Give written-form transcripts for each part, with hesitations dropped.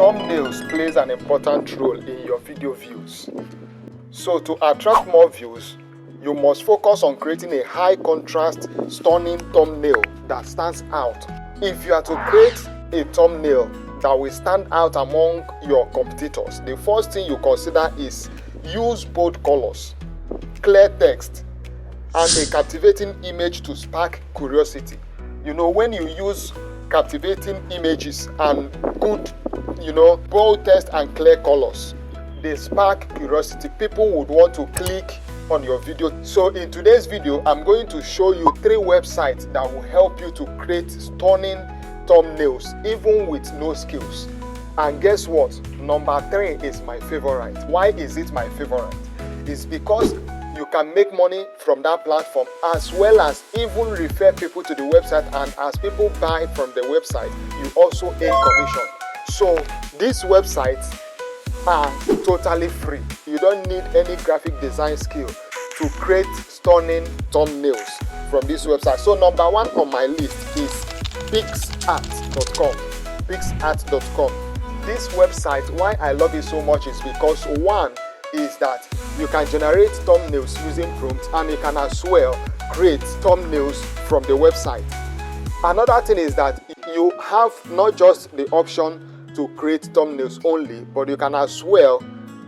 thumbnails plays an important role in your video views. So to attract more views, you must focus on creating a high contrast, stunning thumbnail that stands out. If you are to create a thumbnail that will stand out among your competitors, the first thing you consider is use bold colors, clear text, and a captivating image to spark curiosity. You know, when you use captivating images and good, bold text and clear colors, they spark curiosity. People would want to click on your video. So in today's video, I'm going to show you 3 websites that will help you to create stunning thumbnails even with no skills. And guess what? Number 3 is my favorite. Why is it my favorite? It's because you can make money from that platform, as well as even refer people to the website, and as people buy from the website, you also earn commission. So these websites are totally free. You don't need any graphic design skill to create stunning thumbnails from this website. So number 1 on my list is pixart.com. pixart.com. This website, why I love it so much is because 1 is that you can generate thumbnails using prompts, and you can as well create thumbnails from the website. Another thing is that you have not just the option to create thumbnails only, but you can as well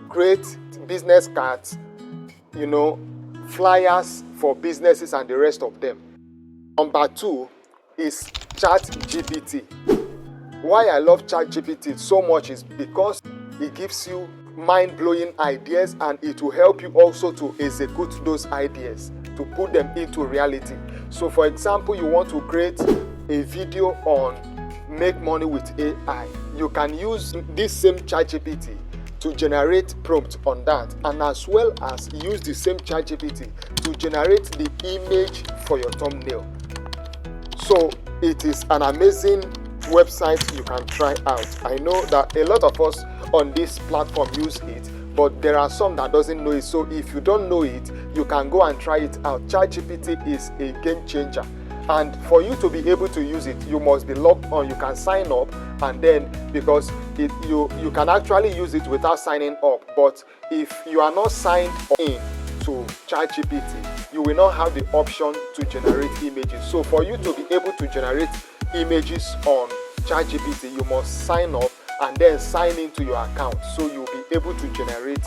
create business cards, flyers for businesses and the rest of them. Number 2 is ChatGPT. Why I love ChatGPT so much is because it gives you mind-blowing ideas, and it will help you also to execute those ideas, to put them into reality. So for example, you want to create a video on make money with AI. You can use this same ChatGPT to generate prompts on that, and as well as use the same ChatGPT to generate the image for your thumbnail. So it is an amazing website you can try out. I know that a lot of us on this platform use it, but there are some that doesn't know it. So if you don't know it, you can go and try it out. ChatGPT is a game changer, and for you to be able to use it, you must be logged on. You can sign up, and then because you can actually use it without signing up. But if you are not signed in to ChatGPT, you will not have the option to generate images. So for you to be able to generate images on ChatGPT, you must sign up and then sign into your account, so you'll be able to generate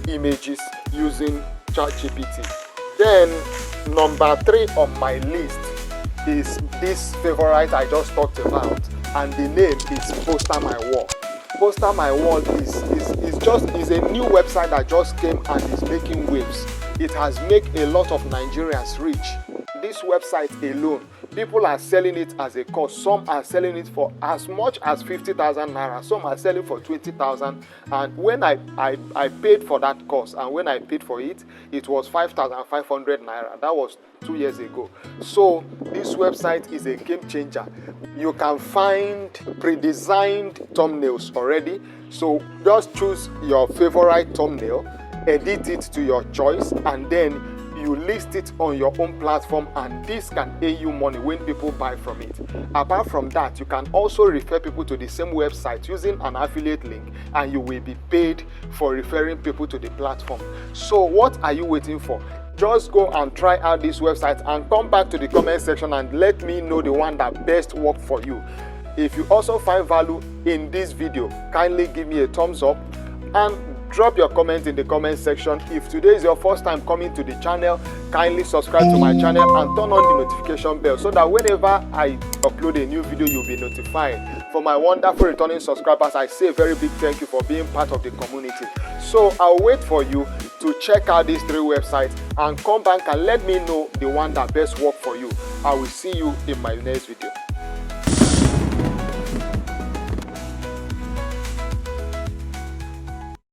images using ChatGPT. Then number 3 on my list is this favorite I just talked about, and the name is Poster My Wall. Poster My Wall is a new website that just came and is making waves. It has made a lot of Nigerians rich. This website alone, people are selling it as a course. Some are selling it for as much as 50,000 naira. Some are selling for 20,000. And when I paid for that course, and when I paid for it, it was 5,500 naira. That was 2 years ago. So this website is a game changer. You can find pre-designed thumbnails already. So just choose your favorite thumbnail, edit it to your choice, and then you list it on your own platform, and this can pay you money when people buy from it. Apart from that, you can also refer people to the same website using an affiliate link, and you will be paid for referring people to the platform. So what are you waiting for? Just go and try out this website and come back to the comment section and let me know the one that best worked for you. If you also find value in this video, kindly give me a thumbs up and drop your comment in the comment section. If today is your first time coming to the channel, kindly subscribe to my channel and turn on the notification bell, so that whenever I upload a new video, you'll be notified. For my wonderful returning subscribers, I say a very big thank you for being part of the community. So I'll wait for you to check out these 3 websites and come back and let me know the one that best worked for you. I will see you in my next video.